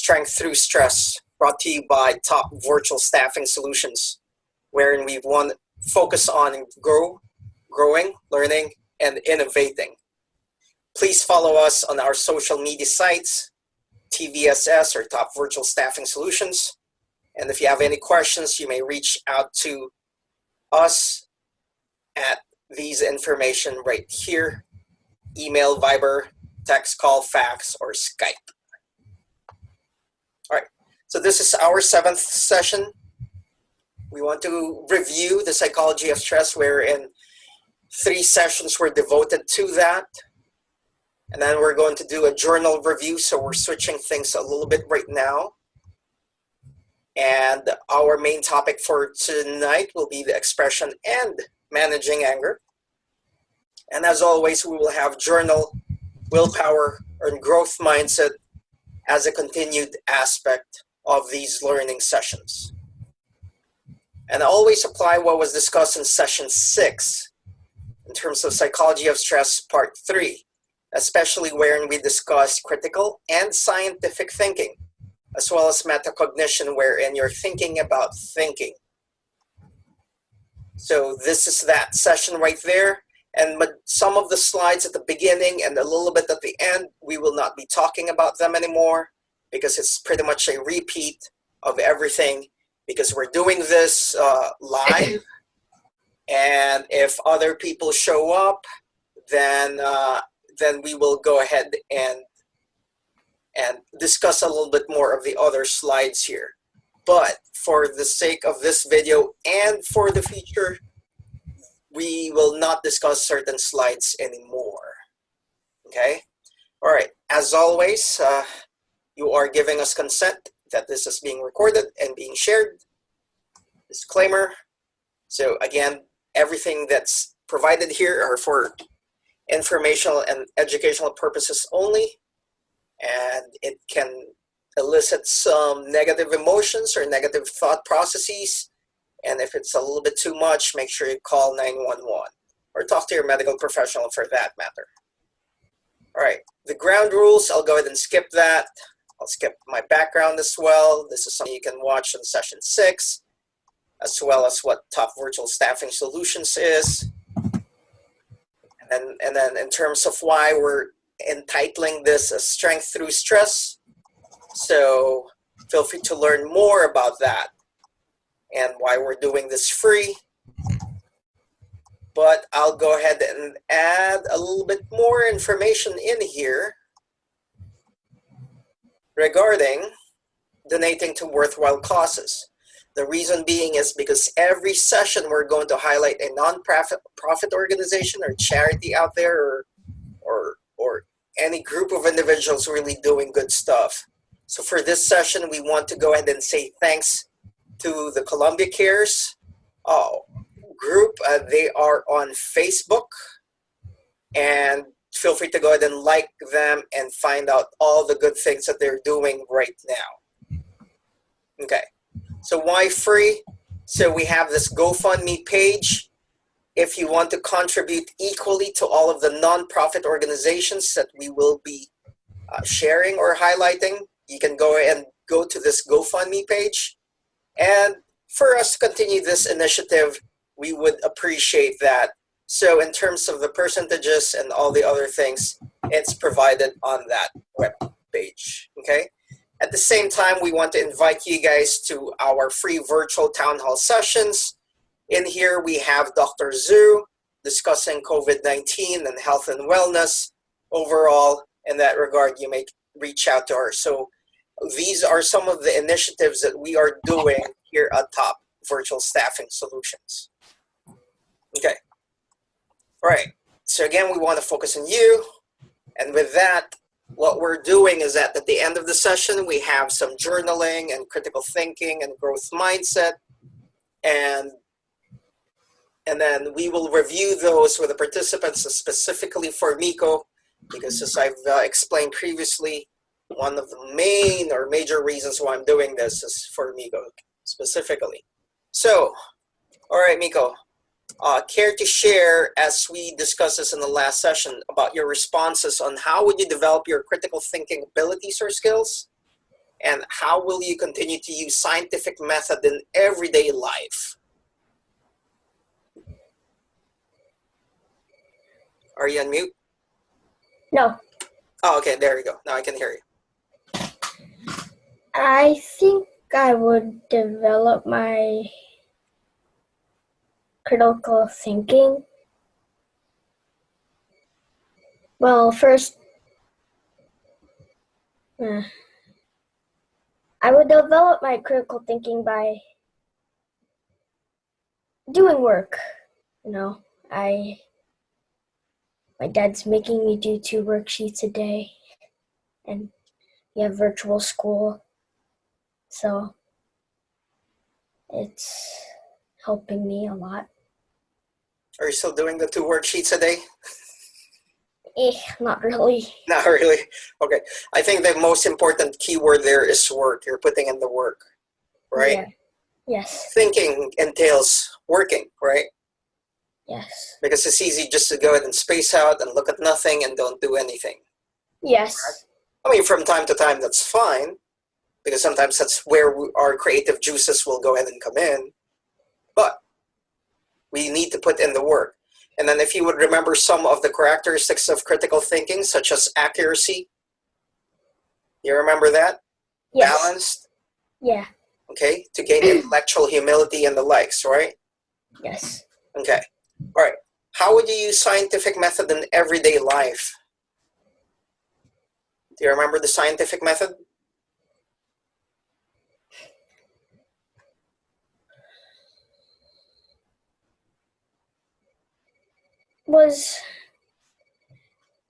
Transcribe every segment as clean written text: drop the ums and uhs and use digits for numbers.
Strength Through Stress, brought to you by Top Virtual Staffing Solutions, wherein we want to focus on growing, learning, and innovating. Please follow us on our social media sites, TVSS or Top Virtual Staffing Solutions. And if you have any questions, you may reach out to us at these information right here: email, Viber, text, call, fax, or Skype. All right, so this is our 7th session. We want to review the psychology of stress, wherein 3 sessions were devoted to that. And then we're going to do a journal review, so we're switching things a little bit right now. And our main topic for tonight will be the expression and managing anger. And as always, we will have journal, willpower, and growth mindset as a continued aspect of these learning sessions. And always apply what was discussed in session 6 in terms of psychology of stress part 3, especially wherein we discussed critical and scientific thinking, as well as metacognition, wherein you're thinking about thinking. So this is that session right there. And some of the slides at the beginning and a little bit at the end, we will not be talking about them anymore because it's pretty much a repeat of everything, because we're doing this live. And if other people show up, then we will go ahead and discuss a little bit more of the other slides here. But for the sake of this video and for the future, we will not discuss certain slides anymore. Okay? All right. As always, you are giving us consent that this is being recorded and being shared. Disclaimer. So again, everything that's provided here are for informational and educational purposes only, and it can elicit some negative emotions or negative thought processes. And if it's a little bit too much, make sure you call 911 or talk to your medical professional for that matter. All right, the ground rules, I'll go ahead and skip that. I'll skip my background as well. This is something you can watch in session 6, as well as what Top Virtual Staffing Solutions is. And then in terms of why we're entitling this as Strength Through Stress, so feel free to learn more about that and why we're doing this free. But I'll go ahead and add a little bit more information in here regarding donating to worthwhile causes. The reason being is because every session we're going to highlight a non-profit organization or charity out there, or any group of individuals really doing good stuff. So for this session, we want to go ahead and say thanks to the Columbia Cares group. They are on Facebook, and feel free to go ahead and like them and find out all the good things that they're doing right now. Okay. So why free? So we have this GoFundMe page. If you want to contribute equally to all of the nonprofit organizations that we will be sharing or highlighting, you can go and go to this GoFundMe page. And for us to continue this initiative, we would appreciate that. So in terms of the percentages and all the other things, it's provided on that web page. Okay. At the same time, we want to invite you guys to our free virtual town hall sessions. In here, we have Dr. Zhu discussing COVID-19 and health and wellness. Overall, in that regard, you may reach out to her. So these are some of the initiatives that we are doing here at Top Virtual Staffing Solutions. Okay. All right. So again, we want to focus on you. And with that, what we're doing is that at the end of the session, we have some journaling and critical thinking and growth mindset. And then we will review those with the participants, specifically for Miko, because as I've explained previously, one of the main or major reasons why I'm doing this is for Miko specifically. So, all right, Miko, care to share, as we discussed this in the last session, about your responses on how would you develop your critical thinking abilities or skills? And how will you continue to use scientific method in everyday life? Are you on mute? No. Oh, okay, there you go. Now I can hear you. I think I would develop my critical thinking. Well, first, I would develop my critical thinking by doing work. You know, my dad's making me do 2 worksheets a day, and we have virtual school, so it's helping me a lot. Are you still doing the 2 worksheets a day? Not really. Not really. Okay. I think the most important keyword there is work. You're putting in the work, right? Yeah. Yes. Thinking entails working, right? Yes. Because it's easy just to go ahead and space out and look at nothing and don't do anything. Yes. Right? I mean, from time to time, that's fine, because sometimes that's where our creative juices will go ahead and come in. But we need to put in the work. And then if you would remember some of the characteristics of critical thinking, such as accuracy, you remember that? Yes. Balanced? Yeah. Okay, to gain intellectual humility and the likes, right? Yes. Okay, all right. How would you use scientific method in everyday life? Do you remember the scientific method?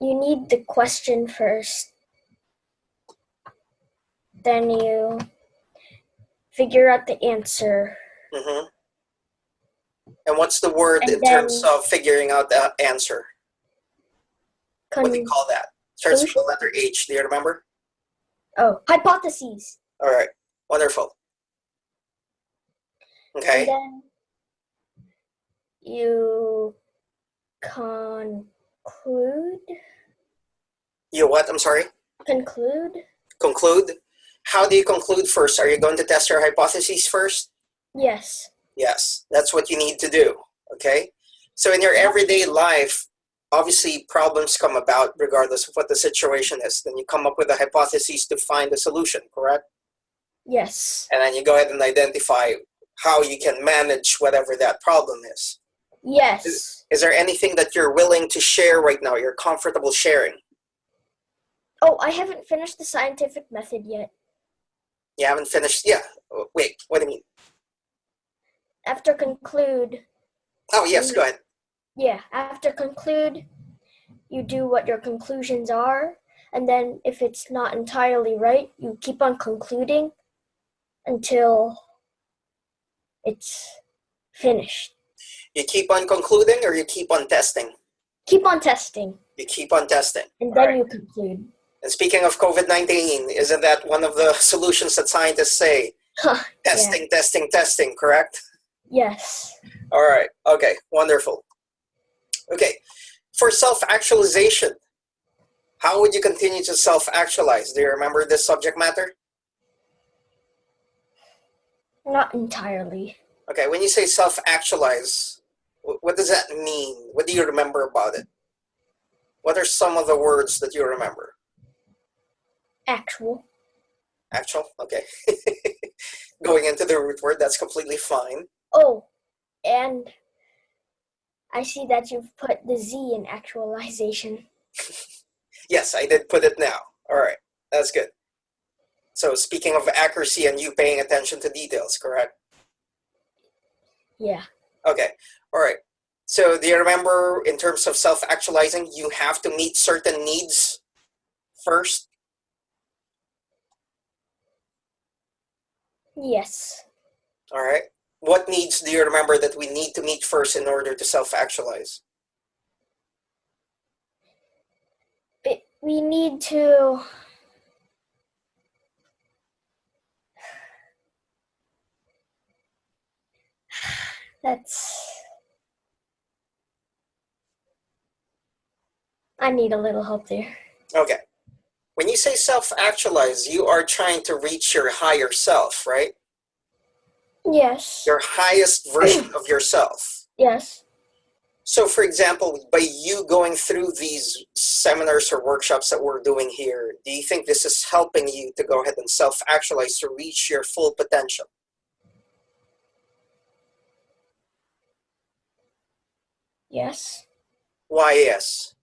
You need the question first, then you figure out the answer. Mm-hmm. And what's the word And in terms of figuring out the answer? What do you call that? Starts with the letter H. Do you remember? Oh, hypotheses. All right. Wonderful. Okay. And then you conclude. You what? I'm sorry? Conclude? Conclude. How do you conclude first? Are you going to test your hypotheses first? Yes. Yes. That's what you need to do. Okay? So in your everyday life, obviously problems come about regardless of what the situation is. Then you come up with a hypothesis to find a solution, correct? Yes. And then you go ahead and identify how you can manage whatever that problem is. Yes. Is there anything that you're willing to share right now, you're comfortable sharing? Oh, I haven't finished the scientific method yet. You haven't finished? Yeah. Wait, what do you mean? After conclude. Oh, yes, go ahead. Yeah, after conclude, you do what your conclusions are, and then if it's not entirely right, you keep on concluding until it's finished. You keep on concluding or you keep on testing? Keep on testing. You keep on testing. And then you conclude. And speaking of COVID-19, isn't that one of the solutions that scientists say? Testing, yeah. Testing, testing, correct? Yes. All right. Okay, wonderful. Okay, for self-actualization, how would you continue to self-actualize? Do you remember this subject matter? Not entirely. Okay, when you say self-actualize, what does that mean? What do you remember about it? What are some of the words that you remember? Actual. Actual? Okay. Going into the root word, that's completely fine. Oh, and I see that you've put the Z in actualization. Yes, I did put it now. All right, that's good. So speaking of accuracy and you paying attention to details, correct? Yeah. Okay, all right. So do you remember in terms of self-actualizing, you have to meet certain needs first? Yes. All right. What needs do you remember that we need to meet first in order to self-actualize? We need to I need a little help there. Okay. When you say self-actualize, you are trying to reach your higher self, right? Yes. Your highest version of yourself. Yes. So for example, by you going through these seminars or workshops that we're doing here, do you think this is helping you to go ahead and self-actualize to reach your full potential? Yes. Why yes?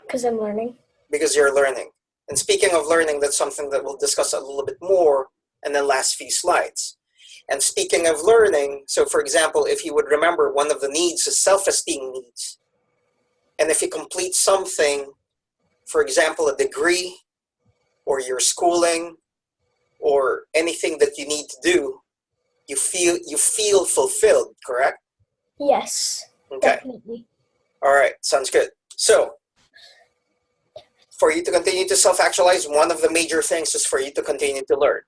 Because I'm learning. Because you're learning. And speaking of learning, that's something that we'll discuss a little bit more in the last few slides. And speaking of learning, so for example, if you would remember, one of the needs is self-esteem needs. And if you complete something, for example, a degree or your schooling or anything that you need to do, you feel fulfilled, correct? Yes. Okay. Definitely. All right, sounds good. So for you to continue to self-actualize, one of the major things is for you to continue to learn.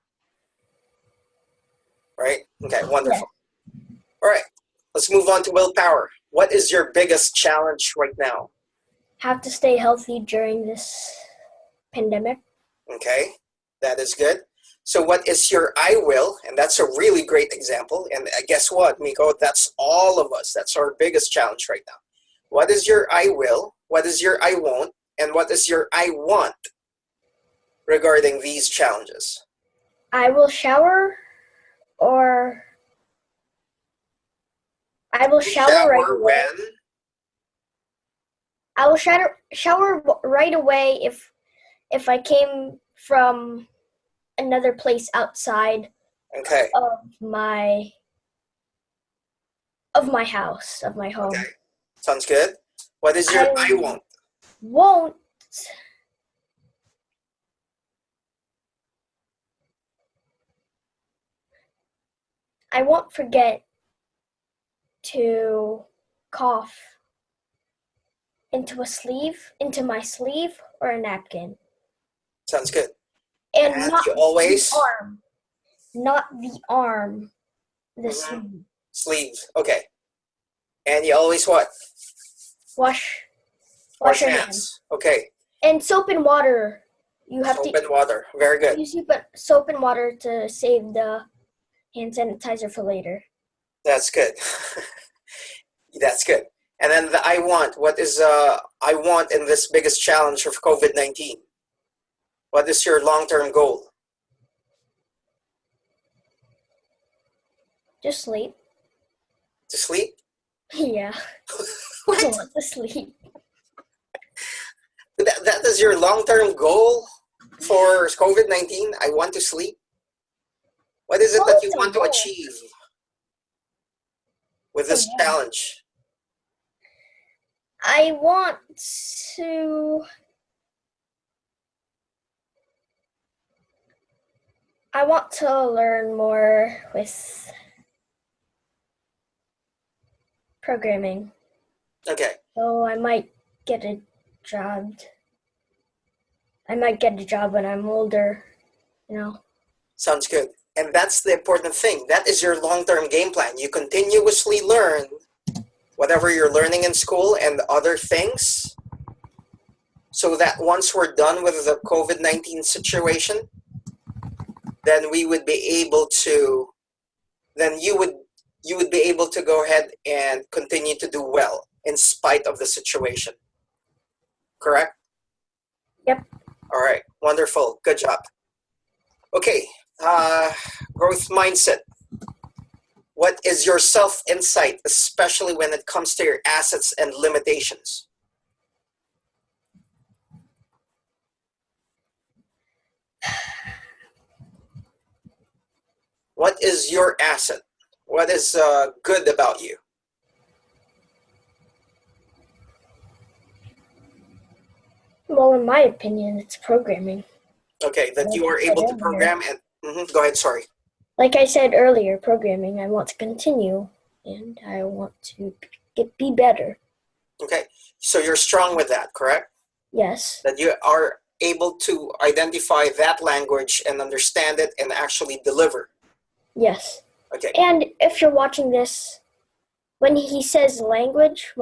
Right? Okay, wonderful. Yeah. All right, let's move on to willpower. What is your biggest challenge right now? Have to stay healthy during this pandemic. Okay, that is good. So what is your I will? And that's a really great example. And guess what, Miko? That's all of us. That's our biggest challenge right now. What is your I will? What is your I won't? And what is your I want regarding these challenges? I will shower, or I will shower right away. When? I will shower right away if I came from another place outside Okay. of my house, of my home. Okay. Sounds good. What is your I won't? I won't forget to cough into my sleeve or a napkin. Sounds good. And not you always the arm. Not the arm. The sleeve. Sleeves. Okay. And you always what? Wash your hands. Okay. And soap and water. You have soap and water. Very good. Use soap and water to save the hand sanitizer for later. That's good. That's good. And then the I want. What is I want in this biggest challenge of COVID-19? What is your long-term goal? Just sleep. To sleep? Yeah. What? I want to sleep. That is your long-term goal for COVID-19? I want to sleep? What is it that you want to achieve with this challenge? I want to learn more with programming. Okay. So I might get a job. When I'm older, you know. Sounds good. And that's the important thing. That is your long-term game plan. You continuously learn whatever you're learning in school and other things, so that once we're done with the COVID-19 situation, then we would be able to, then you would be able to go ahead and continue to do well in spite of the situation. Correct? Yep. All right. Wonderful. Good job. Okay. Growth mindset. What is your self-insight, especially when it comes to your assets and limitations? What is your asset? What is good about you? Well, in my opinion, it's programming. Okay, that you are able to program and go ahead, sorry. Like I said earlier, programming, I want to continue and I want to be better. Okay, so you're strong with that, correct? Yes. That you are able to identify that language and understand it and actually deliver. Yes. Okay. And if you're watching this, when he says language,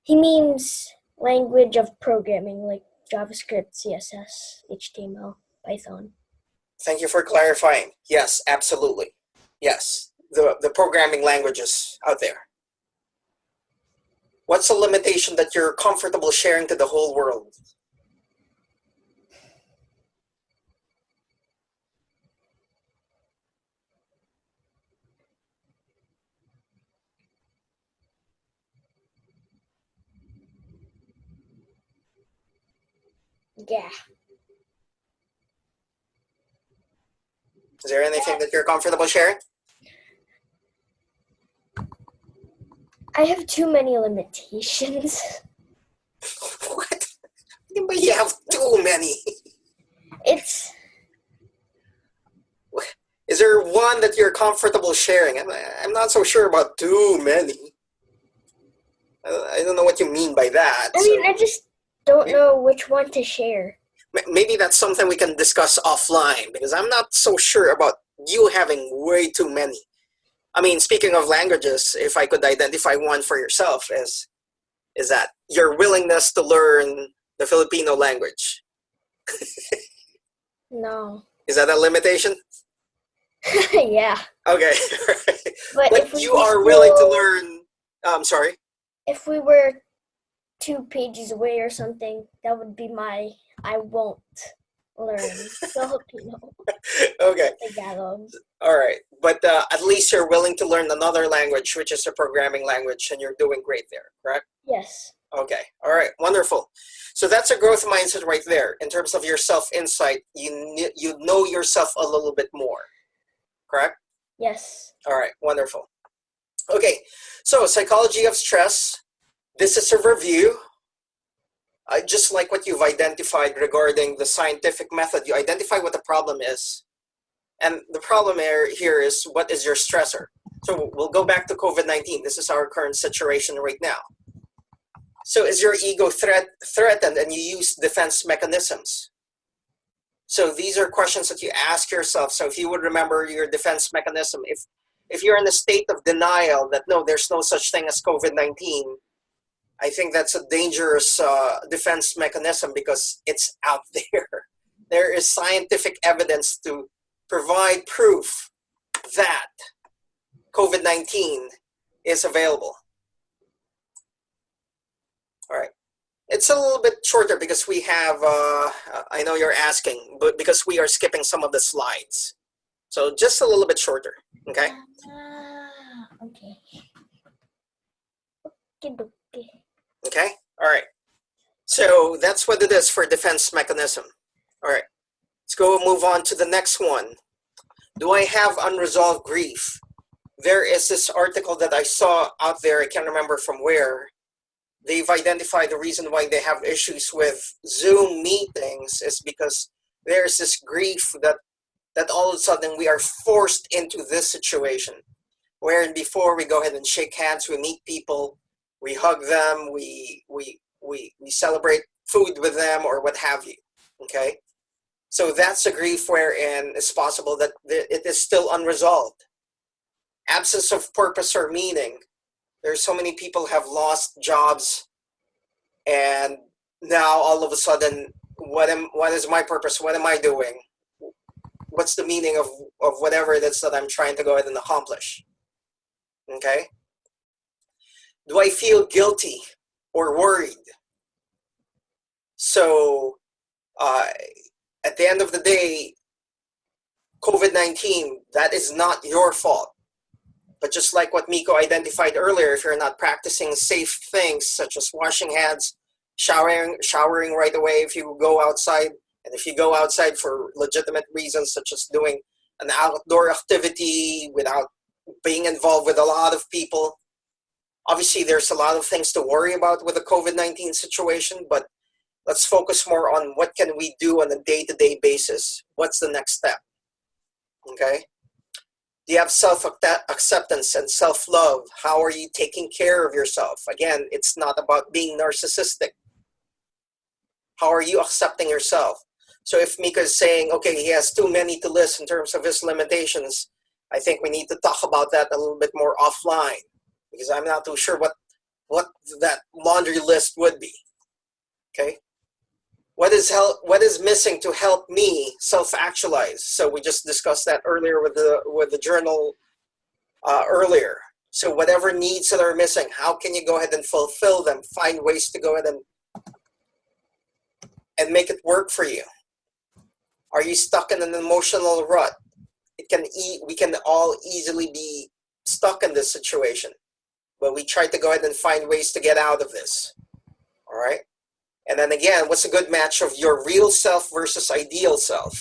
he means language of programming like JavaScript, CSS, HTML, Python. Thank you for clarifying. Yes, absolutely. Yes, the programming languages out there. What's a limitation that you're comfortable sharing to the whole world? Yeah. Is there anything that you're comfortable sharing? I have too many limitations. What? You have too many. It's Is there one that you're comfortable sharing? I'm not so sure about too many. I don't know what you mean by that. I mean, I just don't know which one to share. Maybe that's something we can discuss offline, because I'm not so sure about you having way too many. I mean, speaking of languages, if I could identify one for yourself, is that your willingness to learn the Filipino language. No. Is that a limitation? Yeah. Okay. But if we you were are willing to learn. I'm sorry. If we were 2 pages away or something, that would be my I won't learn Filipino. Okay. Tagalog. All right. But at least you're willing to learn another language, which is a programming language, and you're doing great there, correct? Yes. Okay. All right. Wonderful. So that's a growth mindset right there. In terms of your self-insight, you know yourself a little bit more, correct? Yes. All right. Wonderful. Okay. So psychology of stress. This is a review. Just like what you've identified regarding the scientific method, you identify what the problem is. And the problem here is, what is your stressor? So we'll go back to COVID-19. This is our current situation right now. So is your ego threatened and you use defense mechanisms? So these are questions that you ask yourself. So if you would remember your defense mechanism, if you're in a state of denial that no, there's no such thing as COVID-19, I think that's a dangerous defense mechanism, because it's out there. There is scientific evidence to provide proof that COVID-19 is available. All right. It's a little bit shorter because we have, I know you're asking, but because we are skipping some of the slides. So just a little bit shorter, okay? Okay. Okay. Okay, all right. So that's what it is for defense mechanism. All right, let's go move on to the next one. Do I have unresolved grief? There is this article that I saw out there, I can't remember from where. They've identified the reason why they have issues with Zoom meetings is because there's this grief that all of a sudden we are forced into this situation, wherein before we go ahead and shake hands, we meet people, we hug them, we celebrate food with them or what have you, okay? So that's a grief wherein it's possible that it is still unresolved. Absence of purpose or meaning. There's so many people have lost jobs, and now all of a sudden, what is my purpose? What am I doing? What's the meaning of whatever it is that I'm trying to go ahead and accomplish? Okay? Do I feel guilty or worried? So at the end of the day, COVID-19, that is not your fault. But just like what Miko identified earlier, if you're not practicing safe things such as washing hands, showering right away if you go outside, and if you go outside for legitimate reasons such as doing an outdoor activity without being involved with a lot of people, obviously there's a lot of things to worry about with the COVID-19 situation, but let's focus more on what can we do on a day-to-day basis. What's the next step? Okay? Do you have self-acceptance and self-love? How are you taking care of yourself? Again, it's not about being narcissistic. How are you accepting yourself? So if Mika is saying, okay, he has too many to list in terms of his limitations, I think we need to talk about that a little bit more offline, because I'm not too sure what that laundry list would be. Okay. What is missing to help me self-actualize? So we just discussed that earlier with the journal earlier. So whatever needs that are missing, how can you go ahead and fulfill them? Find ways to go ahead and make it work for you. Are you stuck in an emotional rut? We can all easily be stuck in this situation, but we try to go ahead and find ways to get out of this. All right. And then again, what's a good match of your real self versus ideal self?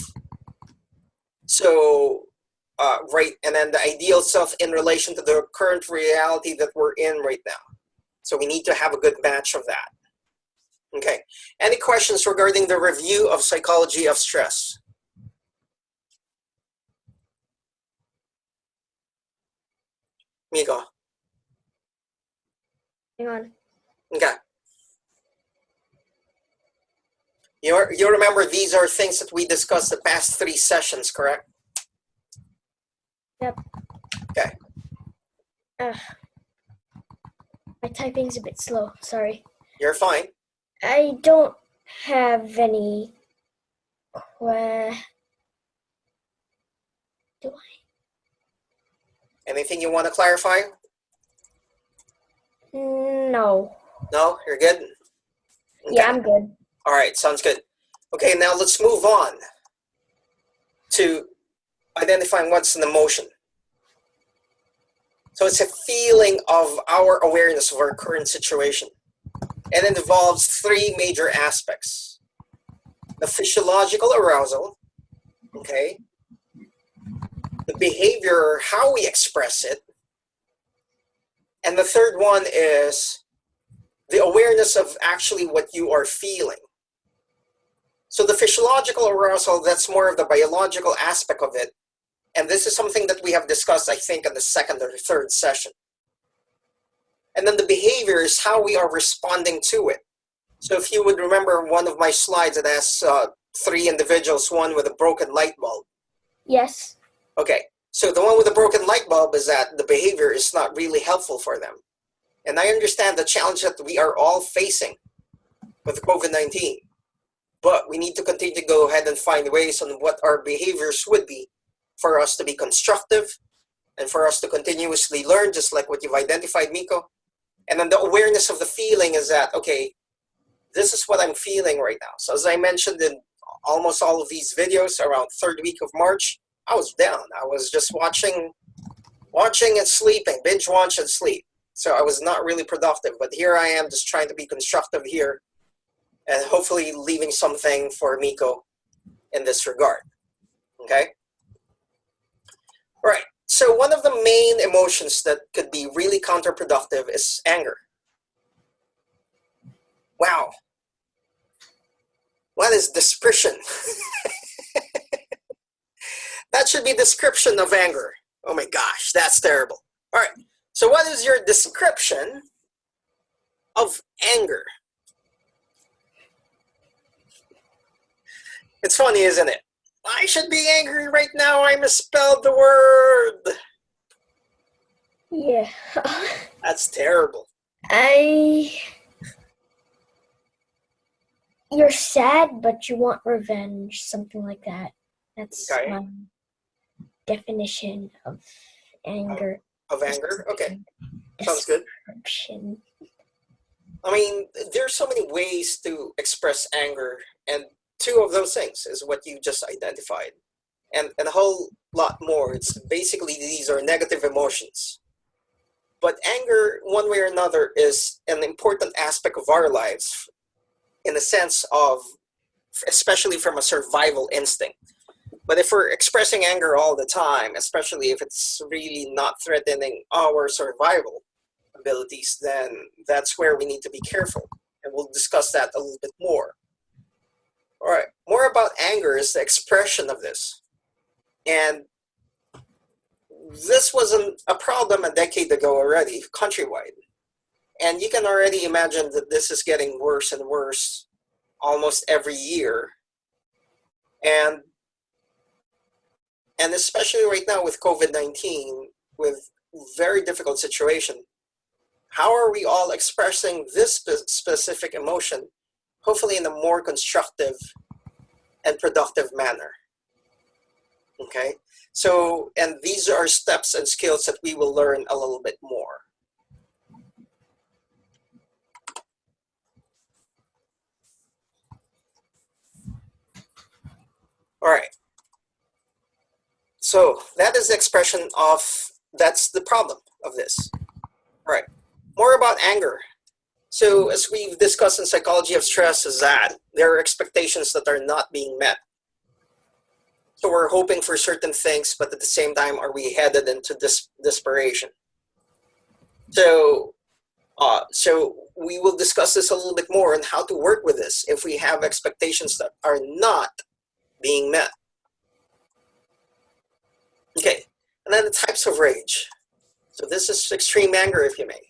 So, right, and then the ideal self in relation to the current reality that we're in right now. So we need to have a good match of that. Okay. Any questions regarding the review of psychology of stress? Miko. Hang on. Okay. You remember these are things that we discussed the past 3 sessions, correct? Yep. Okay. My typing's a bit slow, sorry. You're fine. I don't have any do I? Anything you want to clarify? No. No? You're good? Okay. Yeah, I'm good. All right, sounds good. Okay, now let's move on to identifying what's an emotion. So it's a feeling of our awareness of our current situation. And it involves 3 major aspects. The physiological arousal, okay? The behavior, how we express it. And the third one is the awareness of actually what you are feeling. So the physiological arousal, that's more of the biological aspect of it. And this is something that we have discussed, I think, in the 2nd or 3rd session. And then the behavior is how we are responding to it. So if you would remember one of my slides, it has 3 individuals, one with a broken light bulb. Yes. Okay, so the one with the broken light bulb is that the behavior is not really helpful for them. And I understand the challenge that we are all facing with COVID-19. But we need to continue to go ahead and find ways on what our behaviors would be for us to be constructive and for us to continuously learn, just like what you've identified, Miko. And then the awareness of the feeling is that, okay, this is what I'm feeling right now. So as I mentioned in almost all of these videos, around 3rd week of March, I was down. I was just watching and sleeping, binge watch and sleep. So I was not really productive, but here I am just trying to be constructive here and hopefully leaving something for Miko in this regard, okay? All right, so one of the main emotions that could be really counterproductive is anger. Wow, what is description? That should be description of anger. Oh my gosh, that's terrible. All right, so what is your description of anger? It's funny, isn't it? I should be angry right now. I misspelled the word. Yeah. That's terrible. You're sad, but you want revenge, something like that. That's Okay. my definition of anger. Of anger? Okay. Sounds good. Description. I mean, there's so many ways to express anger, and 2 of those things is what you just identified. And a whole lot more. It's basically these are negative emotions. But anger, one way or another, is an important aspect of our lives in the sense of, especially from a survival instinct. But if we're expressing anger all the time, especially if it's really not threatening our survival abilities, then that's where we need to be careful. And we'll discuss that a little bit more. All right, more about anger is the expression of this. And this wasn't a problem a decade ago already, countrywide. And you can already imagine that this is getting worse and worse almost every year. And especially right now with COVID-19, with very difficult situation, how are we all expressing this specific emotion hopefully in a more constructive and productive manner. Okay, so, and these are steps and skills that we will learn a little bit more. All right, so that is the expression of, that's the problem of this. All right, more about anger. So as we've discussed in psychology of stress is that there are expectations that are not being met. So we're hoping for certain things, but at the same time, are we headed into desperation? So, so we will discuss this a little bit more on how to work with this if we have expectations that are not being met. Okay, and then the types of rage. So this is extreme anger, if you may.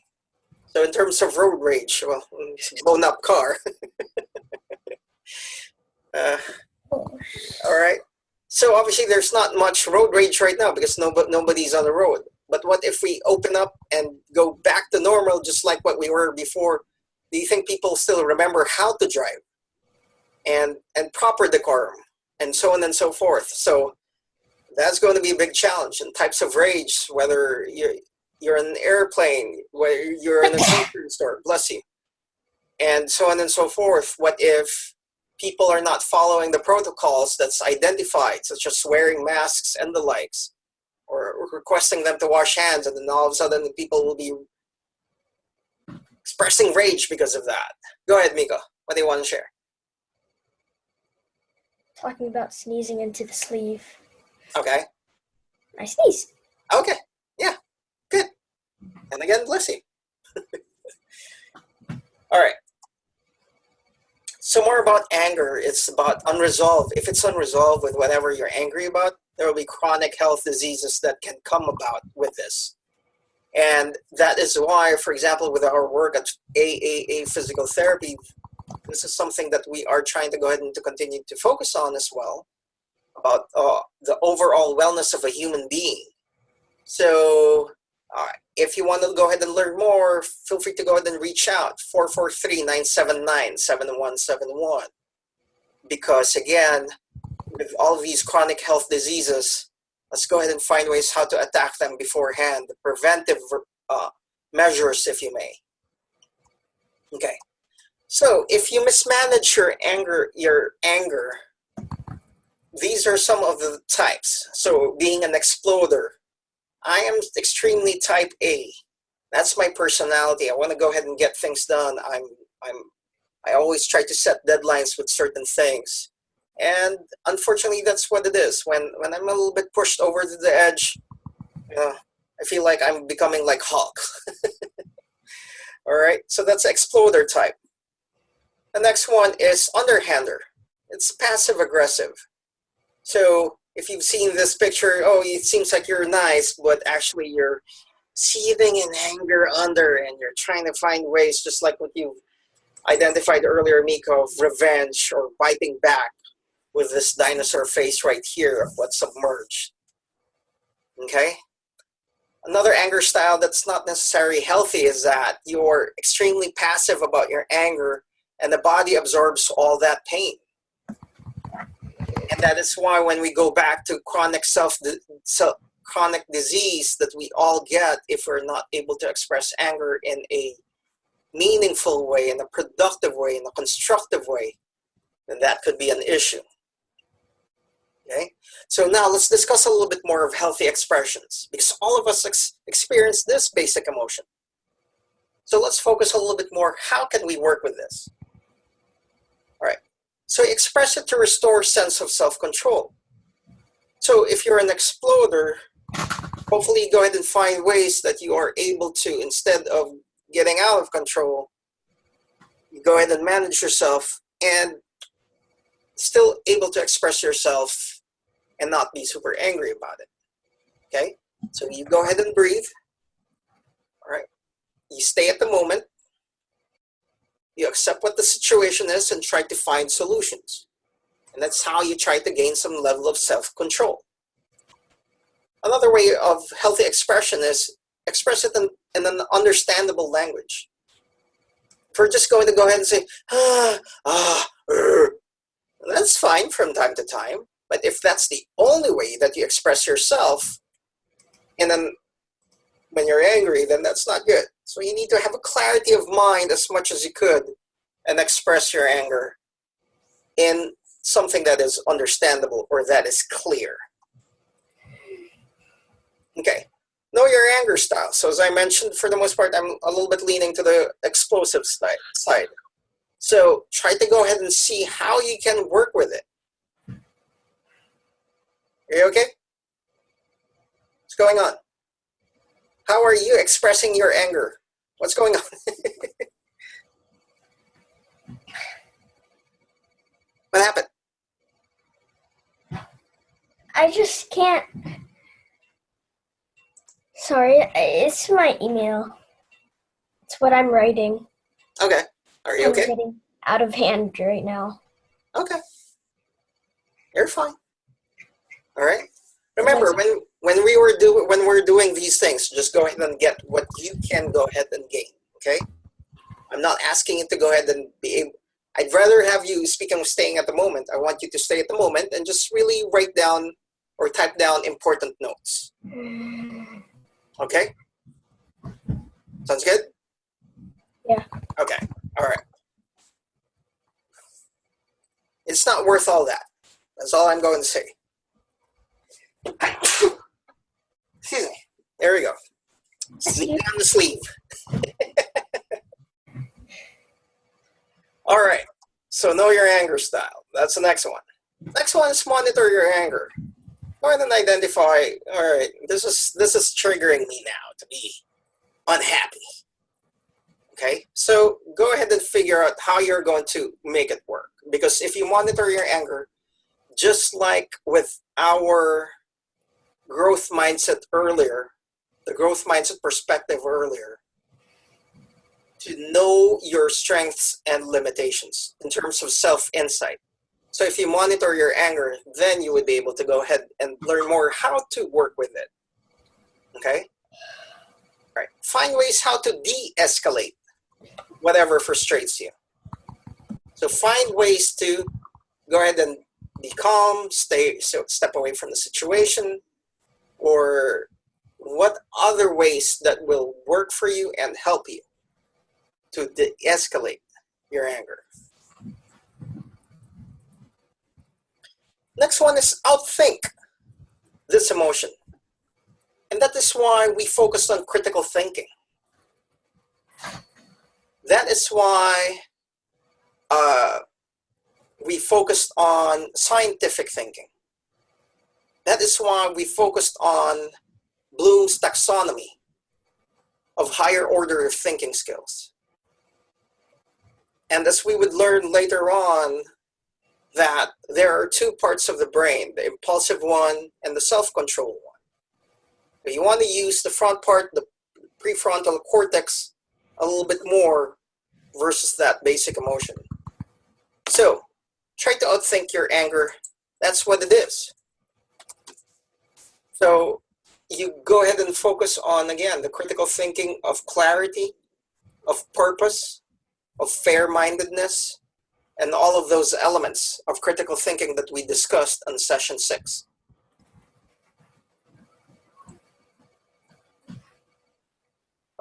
So in terms of road rage, well, blown up car. All right. So obviously there's not much road rage right now because nobody's on the road. But what if we open up and go back to normal, just like what we were before? Do you think people still remember how to drive and proper decorum and so on and so forth? So that's going to be a big challenge. And types of rage, whether you're in an airplane, whether you're in a grocery store, bless you, and so on and so forth. What if people are not following the protocols that's identified, such as wearing masks and the likes, or requesting them to wash hands, and then all of a sudden people will be expressing rage because of that? Go ahead, Miko. What do you want to share? Talking about sneezing into the sleeve. Okay. I sneeze. Okay. Yeah. Good. And again, bless you. All right. So more about anger. It's about unresolved. If it's unresolved with whatever you're angry about, there will be chronic health diseases that can come about with this. And that is why, for example, with our work at AAA Physical Therapy, this is something that we are trying to go ahead and to continue to focus on as well, about the overall wellness of a human being. So if you want to go ahead and learn more, feel free to go ahead and reach out, 443-979-7171. Because again, with all of these chronic health diseases, let's go ahead and find ways how to attack them beforehand, the preventive measures, if you may. Okay, so if you mismanage your anger, these are some of the types. So being an exploder, I am extremely type A. That's my personality. I want to go ahead and get things done. I always try to set deadlines with certain things. And unfortunately, that's what it is. When I'm a little bit pushed over to the edge, I feel like I'm becoming like Hulk. All right, so that's exploder type. The next one is underhander. It's passive aggressive. So if you've seen this picture, oh, it seems like you're nice, but actually you're seething in anger under, and you're trying to find ways, just like what you identified earlier, Miko, of revenge or biting back with this dinosaur face right here of what's submerged. Okay? Another anger style that's not necessarily healthy is that you're extremely passive about your anger, and the body absorbs all that pain. And that is why when we go back to chronic chronic disease that we all get, if we're not able to express anger in a meaningful way, in a productive way, in a constructive way, then that could be an issue. Okay, so now let's discuss a little bit more of healthy expressions, because all of us experience this basic emotion. So let's focus a little bit more. How can we work with this? All right. So express it to restore sense of self-control. So if you're an exploder, hopefully go ahead and find ways that you are able to, instead of getting out of control, you go ahead and manage yourself and still able to express yourself and not be super angry about it. Okay? So you go ahead and breathe. All right? You stay at the moment. You accept what the situation is and try to find solutions. And that's how you try to gain some level of self-control. Another way of healthy expression is express it in an understandable language. we're just going to go ahead and say, that's fine from time to time. But if that's the only way that you express yourself, and then when you're angry, then that's not good. So you need to have a clarity of mind as much as you could and express your anger in something that is understandable or that is clear. Okay, know your anger style. So as I mentioned, for the most part, I'm a little bit leaning to the explosive side. So try to go ahead and see how you can work with it. Are you okay? What's going on? How are you expressing your anger? What's going on? What happened? I just can't. Sorry, it's my email. It's what I'm writing. Okay. Are you okay? I'm getting out of hand right now. Okay. You're fine. All right. Remember, when we're doing these things, just go ahead and get what you can go ahead and gain. Okay. I'm not asking you to go ahead and be able. I'd rather have you, speaking of staying at the moment, I want you to stay at the moment and just really write down or type down important notes. Okay? Sounds good? Yeah. Okay. All right. It's not worth all that. That's all I'm going to say. Excuse me. There we go. Sneaking on the sleeve. All right. So know your anger style. That's the next one. Next one is monitor your anger. Go ahead and identify, all right, this is triggering me now to be unhappy. Okay, so go ahead and figure out how you're going to make it work. Because if you monitor your anger, just like with our growth mindset earlier, the growth mindset perspective earlier, to know your strengths and limitations in terms of self-insight. So if you monitor your anger, then you would be able to go ahead and learn more how to work with it. Okay? All right. Find ways how to de-escalate whatever frustrates you. So find ways to go ahead and be calm, step away from the situation, or what other ways that will work for you and help you to de-escalate your anger. Next one is outthink this emotion. And that is why we focused on critical thinking. That is why we focused on scientific thinking. That is why we focused on Bloom's taxonomy of higher order thinking skills. And as we would learn later on, that there are two parts of the brain, the impulsive one and the self-control one. But you want to use the front part, the prefrontal cortex, a little bit more versus that basic emotion. So try to outthink your anger. That's what it is. So you go ahead and focus on, again, the critical thinking of clarity, of purpose, of fair-mindedness, and all of those elements of critical thinking that we discussed on session 6.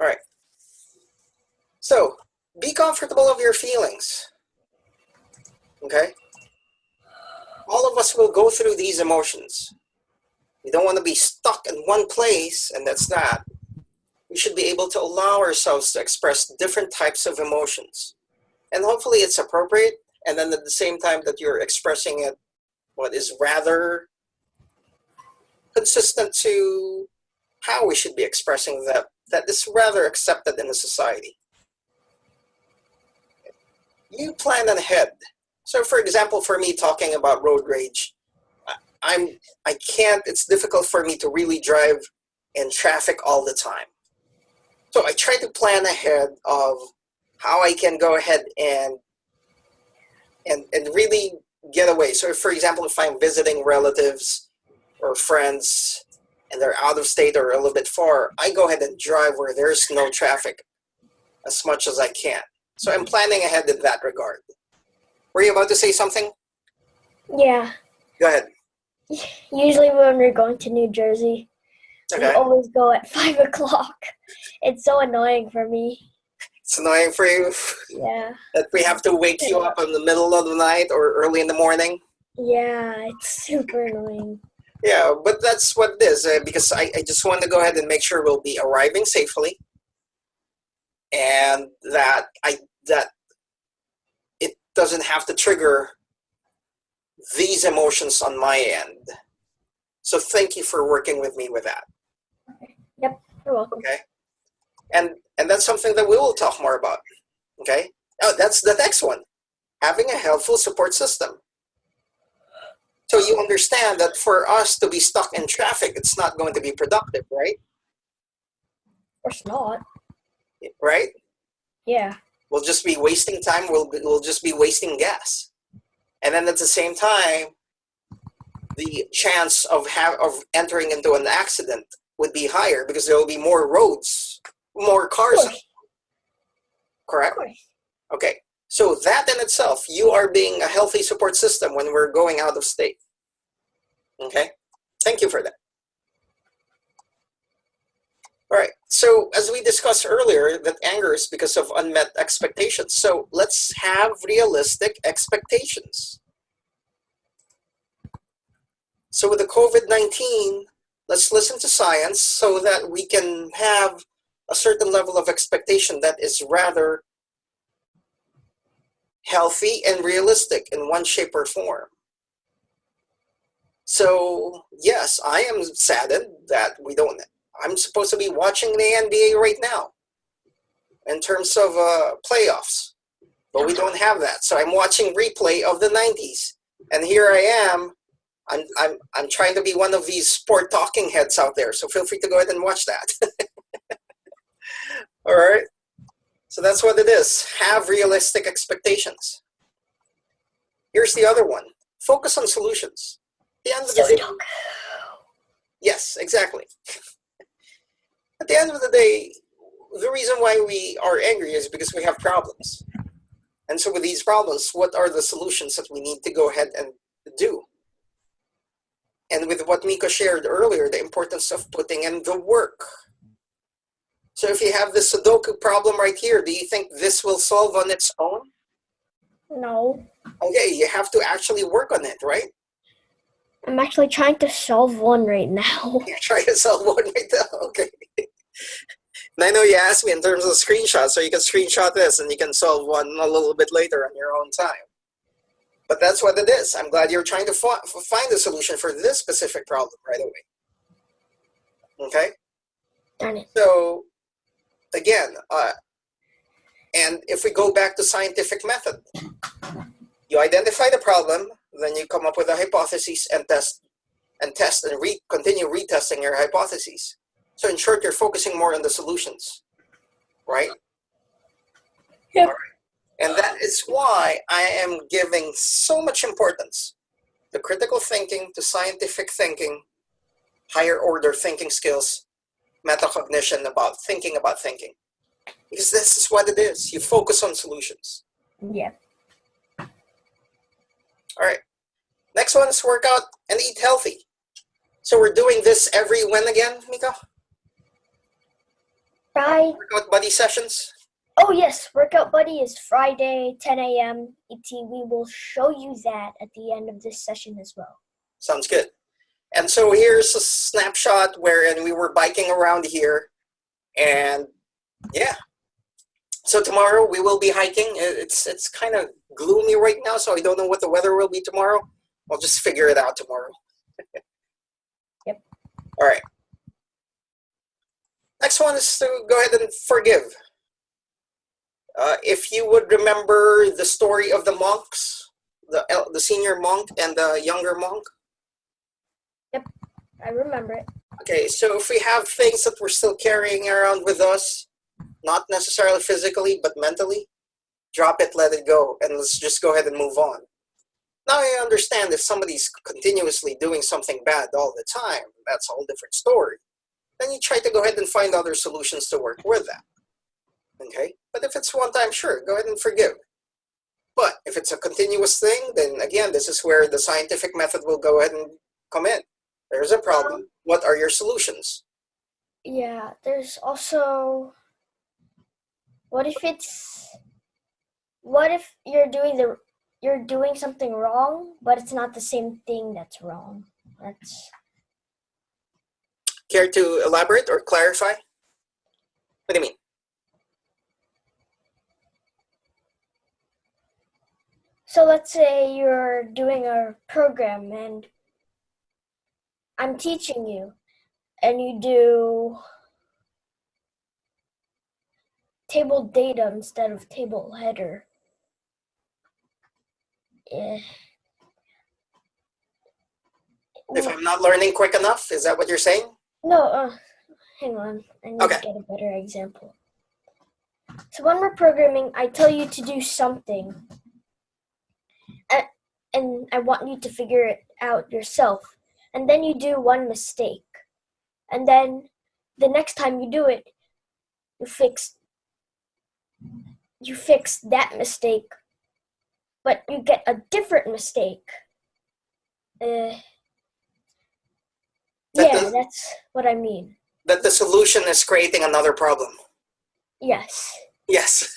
All right. So be comfortable of your feelings. Okay? All of us will go through these emotions. We don't want to be stuck in one place, and that's that. We should be able to allow ourselves to express different types of emotions. And hopefully it's appropriate, and then at the same time that you're expressing it, what is rather consistent to how we should be expressing that is rather accepted in the society. You plan ahead. So for example, for me talking about road rage, it's difficult for me to really drive in traffic all the time. So I try to plan ahead of how I can go ahead and really get away. So for example, if I'm visiting relatives or friends and they're out of state or a little bit far, I go ahead and drive where there's no traffic as much as I can. So I'm planning ahead in that regard. Were you about to say something? Yeah. Go ahead. Usually when we're going to New Jersey, we Okay. always go at 5 o'clock. It's so annoying for me. It's annoying for you Yeah. that we have to wake you up in the middle of the night or early in the morning. Yeah, it's super annoying. Yeah, but that's what it is, because I just want to go ahead and make sure we'll be arriving safely, and that it doesn't have to trigger these emotions on my end. So thank you for working with me with that. Yep, you're welcome. Okay, and that's something that we will talk more about. Okay, oh, that's the next one: having a helpful support system. So you understand that for us to be stuck in traffic, it's not going to be productive, right? Of course not. Right? Yeah. We'll just be wasting time. We'll just be wasting gas, and then at the same time, the chance of entering into an accident would be higher because there will be more roads, more cars. Correct? Of course. Okay. So that in itself, you are being a healthy support system when we're going out of state. Okay. Thank you for that. All right. So as we discussed earlier, that anger is because of unmet expectations. So let's have realistic expectations. So with the COVID-19, let's listen to science so that we can have a certain level of expectation that is rather healthy and realistic in one shape or form. So yes, I am saddened that I'm supposed to be watching the NBA right now in terms of playoffs, but we don't have that. So I'm watching replay of the 90s, and here I am. I'm trying to be one of these sport talking heads out there, so feel free to go ahead and watch that. All right. So that's what it is. Have realistic expectations. Here's the other one. Focus on solutions. At the end of the day, yes, exactly. At the end of the day, the reason why we are angry is because we have problems. And so with these problems, what are the solutions that we need to go ahead and do? And with what Miko shared earlier, the importance of putting in the work. So if you have the Sudoku problem right here, do you think this will solve on its own? No. Okay, you have to actually work on it, right? I'm actually trying to solve one right now. You're trying to solve one right now, okay. And I know you asked me in terms of screenshots, so you can screenshot this and you can solve one a little bit later on your own time. But that's what it is. I'm glad you're trying to find a solution for this specific problem right away. Okay? Darn it. So, again, and if we go back to scientific method, you identify the problem, then you come up with a hypothesis and test and continue retesting your hypotheses. So in short, you're focusing more on the solutions, right? Yep. All right. And that is why I am giving so much importance to critical thinking, to scientific thinking, higher order thinking skills, metacognition about thinking. Because this is what it is. You focus on solutions. Yeah. All right. Next one is work out and eat healthy. So we're doing this every when again, Miko? Friday. Workout buddy sessions? Oh yes, Workout Buddy is Friday, 10 a.m. ET. We will show you that at the end of this session as well. Sounds good. And so here's a snapshot wherein we were biking around here. And yeah. So tomorrow we will be hiking. It's kind of gloomy right now, so I don't know what the weather will be tomorrow. I'll just figure it out tomorrow. Yep. All right. Next one is to go ahead and forgive. If you would remember the story of the monks, the senior monk and the younger monk. Yep, I remember it. Okay, so if we have things that we're still carrying around with us, not necessarily physically, but mentally, drop it, let it go, and let's just go ahead and move on. Now I understand if somebody's continuously doing something bad all the time, that's a whole different story. Then you try to go ahead and find other solutions to work with that. Okay, but if it's one time, sure, go ahead and forgive. But if it's a continuous thing, then again, this is where the scientific method will go ahead and come in. There's a problem. What are your solutions? Yeah, there's also, what if you're doing something wrong, but it's not the same thing that's wrong? That's Care to elaborate or clarify? What do you mean? So let's say you're doing a program and I'm teaching you, and you do table data instead of table header. If I'm not learning quick enough, is that what you're saying? No, hang on. I need Okay. to get a better example. So when we're programming, I tell you to do something, and I want you to figure it out yourself. And then you do one mistake. And then the next time you do it, you fix that mistake, but you get a different mistake. That's what I mean. That the solution is creating another problem. Yes. Yes.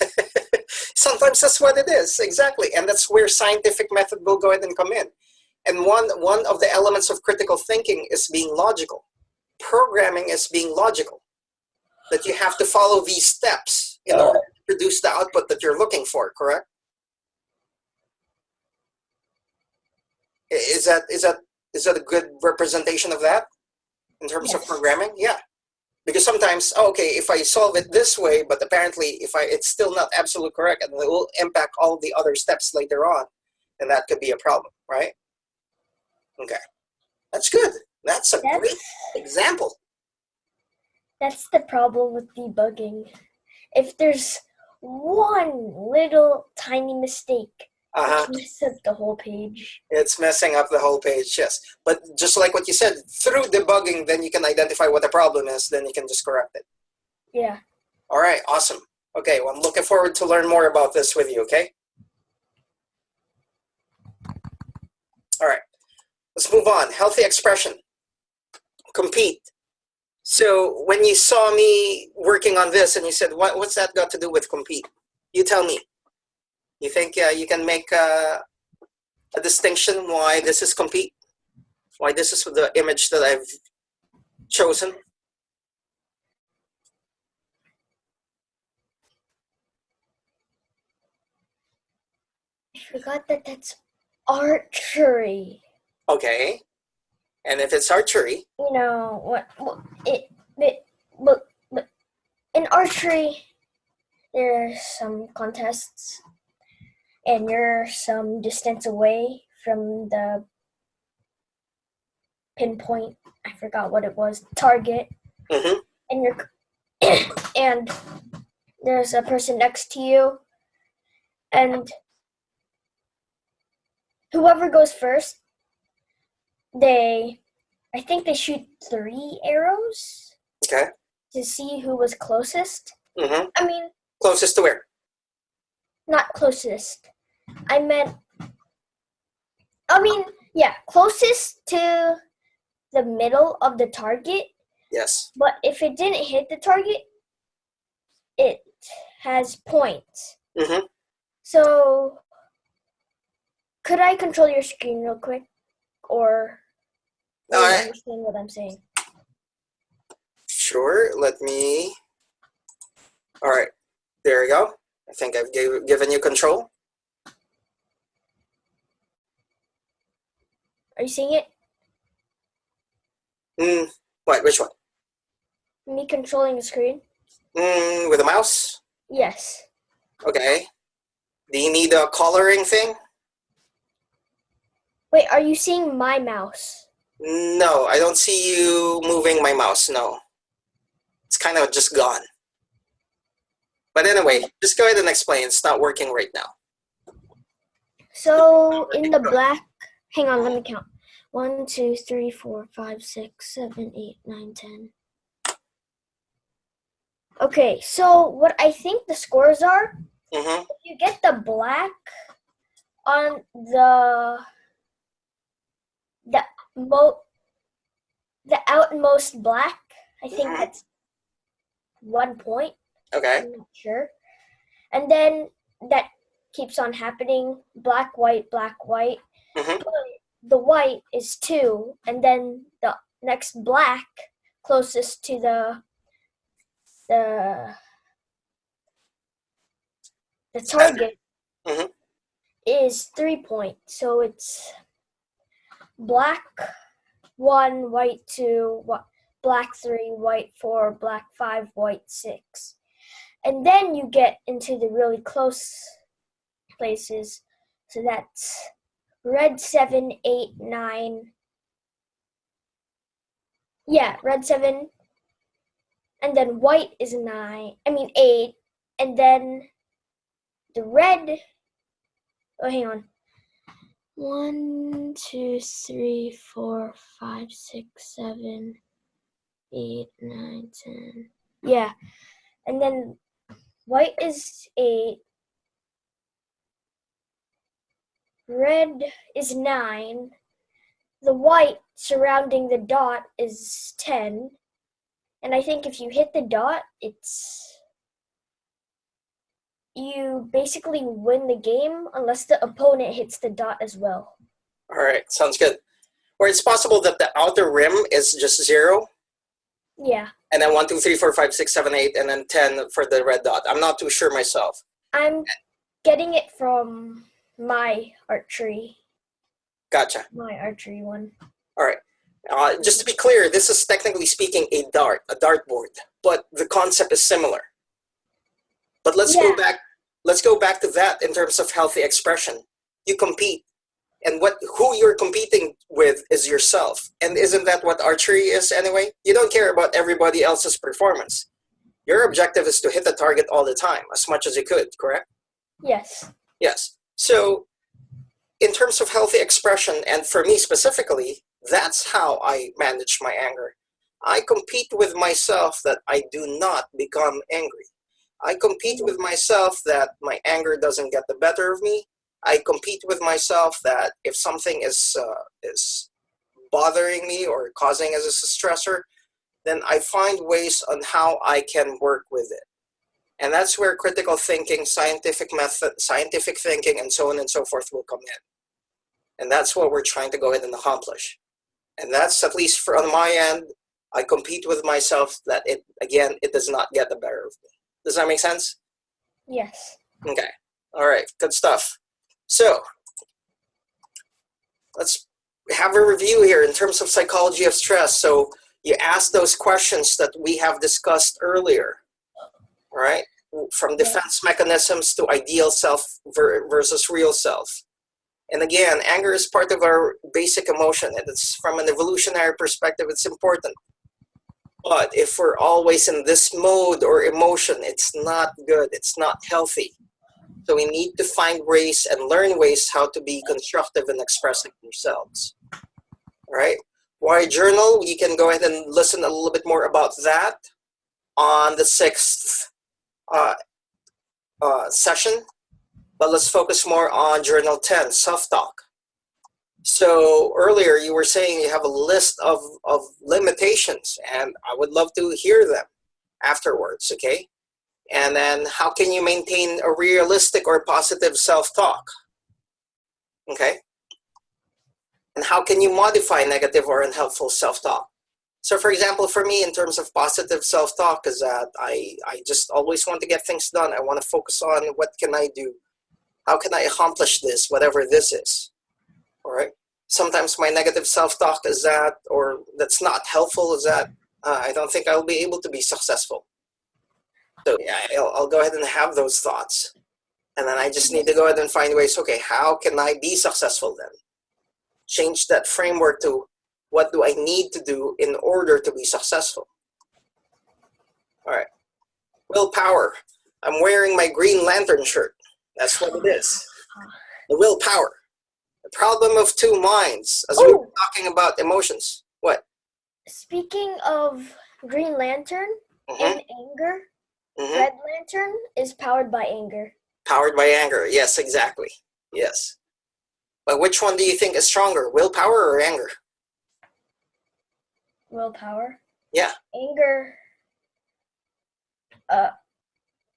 Sometimes that's what it is, exactly. And that's where scientific method will go ahead and come in. And one of the elements of critical thinking is being logical. Programming is being logical. That you have to follow these steps in order to produce the output that you're looking for, correct? Is that a good representation of that in terms of programming? Yeah. Because sometimes, okay, if I solve it this way, but apparently it's still not absolutely correct and it will impact all the other steps later on, then that could be a problem, right? Okay. That's good. That's a great example. That's the problem with debugging. If there's one little tiny mistake, it messes up the whole page. It's messing up the whole page, yes. But just like what you said, through debugging, then you can identify what the problem is, then you can just correct it. Yeah. All right, awesome. Okay, well, I'm looking forward to learn more about this with you, okay? All right, let's move on. Healthy expression. Compete. So when you saw me working on this and you said, what's that got to do with compete? You tell me. You think you can make a distinction why this is compete? Why this is the image that I've chosen? I forgot that that's archery. Okay. And if it's archery, you know but in archery there's some contests and you're some distance away from the pinpoint, I forgot what it was, target. And you're and there's a person next to you, and whoever goes first, I think they shoot 3 arrows. Okay. To see who was closest. I mean, closest to where? Not closest. Yeah, closest to the middle of the target. Yes. But if it didn't hit the target, it has points. So, could I control your screen real quick? Or do you understand what I'm saying? Sure, let me... All right, there you go. I think I've given you control. Are you seeing it? What, which one? Me controlling the screen? With a mouse? Yes. Okay. Do you need a coloring thing? Wait, are you seeing my mouse? No, I don't see you moving my mouse, no. It's kind of just gone. But anyway, just go ahead and explain. It's not working right now. So, in the black... Hang on, let me count. 1, 2, 3, 4, 5, 6, 7, 8, 9, 10. Okay, so what I think the scores are, Mm-hmm. if you get the black on the mo the outmost black, I think that's 1 point. Okay. I'm not sure. And then that keeps on happening, black, white, Mm-hmm. but the white is 2, and then the next black closest to the target Mm-hmm. is 3 points. So it's black 1, white 2, black 3, white 4, black 5, white 6. And then you get into the really close places. So that's red 7, 8, 9. Yeah, red 7. And then white is 8. And then the red. Oh, hang on. 1, 2, 3, 4, 5, 6, 7, 8, 9, 10. Yeah. And then white is 8. Red is 9. The white surrounding the dot is 10. And I think if you hit the dot, you basically win the game unless the opponent hits the dot as well. All right, sounds good. Or it's possible that the outer rim is just 0. Yeah. And then 1, 2, 3, 4, 5, 6, 7, 8, and then 10 for the red dot. I'm not too sure myself. I'm getting it from my archery. Gotcha. My archery one. All right. Just to be clear, this is technically speaking a dartboard, but the concept is similar. But let's go back. Let's go back to that in terms of healthy expression. You compete, and who you're competing with is yourself. And isn't that what archery is anyway? You don't care about everybody else's performance. Your objective is to hit the target all the time, as much as you could, correct? Yes. Yes. So in terms of healthy expression, and for me specifically, that's how I manage my anger. I compete with myself that I do not become angry. I compete with myself that my anger doesn't get the better of me. I compete with myself that if something is bothering me or causing as a stressor, then I find ways on how I can work with it. And that's where critical thinking, scientific method, scientific thinking, and so on and so forth will come in. And that's what we're trying to go ahead and accomplish. And that's, at least on my end, I compete with myself that it does not get the better of me. Does that make sense? Yes. Okay. All right. Good stuff. So let's have a review here in terms of psychology of stress. So you ask those questions that we have discussed earlier, all right? From defense mechanisms to ideal self versus real self. And again, anger is part of our basic emotion, and it's from an evolutionary perspective, it's important. But if we're always in this mode or emotion, it's not good, it's not healthy. So we need to find ways and learn ways how to be constructive in expressing yourselves. All right? Why journal? You can go ahead and listen a little bit more about that on the 6th session. But let's focus more on Journal 10, self-talk. So earlier you were saying you have a list of limitations, and I would love to hear them afterwards, okay? And then how can you maintain a realistic or positive self-talk, okay? And how can you modify negative or unhelpful self-talk? So for example, for me, in terms of positive self-talk, is that I just always want to get things done. I want to focus on what can I do? How can I accomplish this, whatever this is? All right. Sometimes my negative self-talk is that, or that's not helpful, is that I don't think I'll be able to be successful. So yeah, I'll go ahead and have those thoughts. And then I just need to go ahead and find ways, okay, how can I be successful then? Change that framework to what do I need to do in order to be successful? All right. Willpower. I'm wearing my Green Lantern shirt. That's what it is. The willpower. The problem of two minds, as we were talking about emotions. What? Speaking of Green Lantern and anger, Mm-hmm. Red Lantern is powered by anger. Powered by anger. Yes, exactly. Yes. But which one do you think is stronger, willpower or anger? Willpower. Yeah. Anger.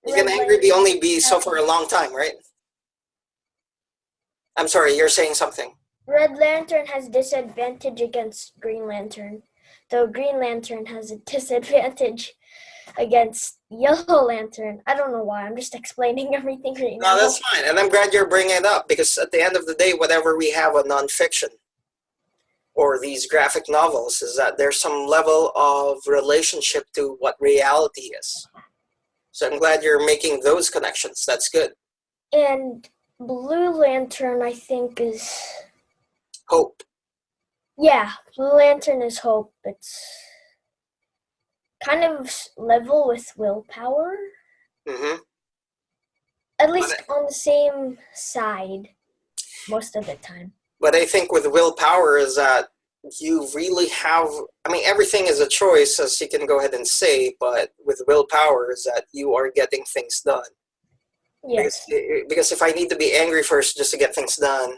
You can angry be only be so for a long time, right? I'm sorry, you're saying something. Red Lantern has disadvantage against Green Lantern, though Green Lantern has a disadvantage against Yellow Lantern. I don't know why. I'm just explaining everything right now. No, that's fine. And I'm glad you're bringing it up because at the end of the day, whatever we have on nonfiction or these graphic novels is that there's some level of relationship to what reality is. So I'm glad you're making those connections. That's good. And Blue Lantern, I think, is... Hope. Yeah, Blue Lantern is hope. It's kind of level with willpower. Mm-hmm. At least on the same side most of the time. But I think with willpower is that you really have, I mean, everything is a choice, as you can go ahead and say, but with willpower is that you are getting things done. Yes. Because if I need to be angry first just to get things done,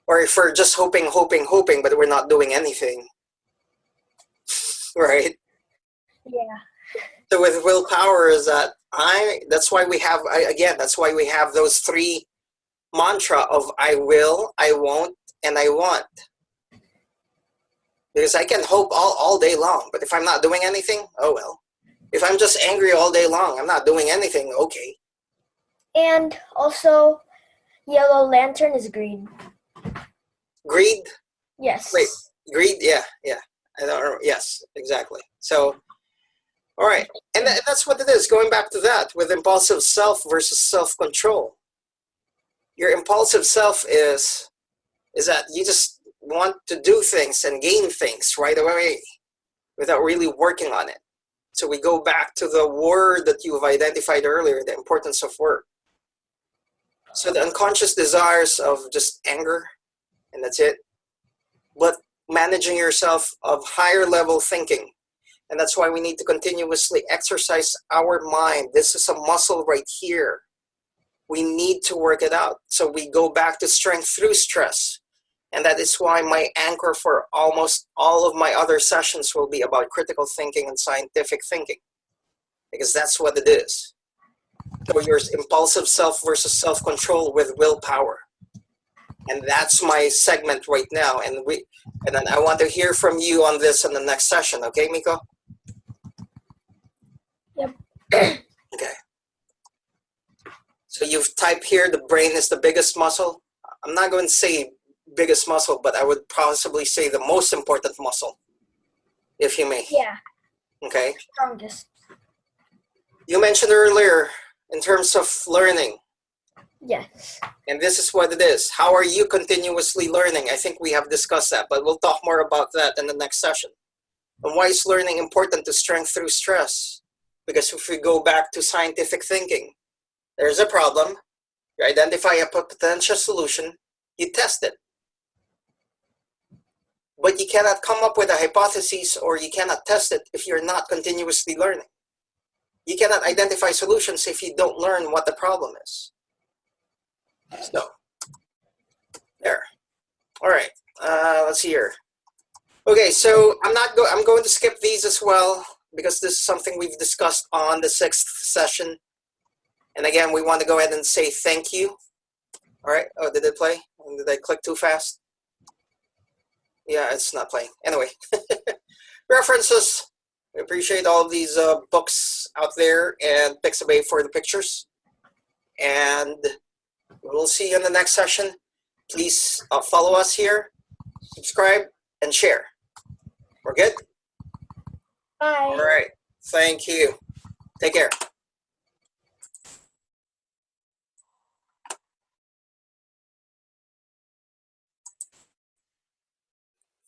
or if we're just hoping, but we're not doing anything, right? Yeah. So with willpower is that that's why we have, that's why we have those three mantra of I will, I won't, and I want. Because I can hope all day long, but if I'm not doing anything, oh well. If I'm just angry all day long, I'm not doing anything, okay. And also, Yellow Lantern is greed. Greed? Yes. Wait, greed? Yeah. I don't know. Yes, exactly. So, all right. And that's what it is. Going back to that with impulsive self versus self-control. Your impulsive self is that you just want to do things and gain things right away without really working on it. So we go back to the word that you've identified earlier, the importance of work. So the unconscious desires of just anger, and that's it. But managing yourself of higher level thinking. And that's why we need to continuously exercise our mind. This is a muscle right here. We need to work it out. So we go back to strength through stress. And that is why my anchor for almost all of my other sessions will be about critical thinking and scientific thinking. Because that's what it is. So your impulsive self versus self-control with willpower. And that's my segment right now. And then I want to hear from you on this in the next session. Okay, Miko? Yep. Okay. So you've typed here, the brain is the biggest muscle. I'm not going to say biggest muscle, but I would possibly say the most important muscle, if you may. Yeah. Okay. Strongest. You mentioned earlier in terms of learning. Yes. And this is what it is. How are you continuously learning? I think we have discussed that, but we'll talk more about that in the next session. And why is learning important to strength through stress? Because if we go back to scientific thinking, there's a problem, you identify a potential solution, you test it. But you cannot come up with a hypothesis or you cannot test it if you're not continuously learning. You cannot identify solutions if you don't learn what the problem is. So, there. All right, let's see here. Okay, so I'm going to skip these as well because this is something we've discussed on the 6th session. And again, we want to go ahead and say thank you. All right, oh, did it play? Did I click too fast? Yeah, it's not playing. Anyway, references. We appreciate all of these books out there and Pixabay for the pictures. And we'll see you in the next session. Please follow us here, subscribe, and share. We're good? Bye. All right. Thank you. Take care.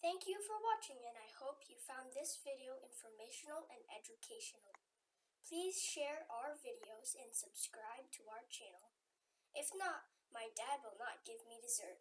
Thank you for watching, and I hope you found this video informational and educational. Please share our videos and subscribe to our channel. If not, my dad will not give me dessert.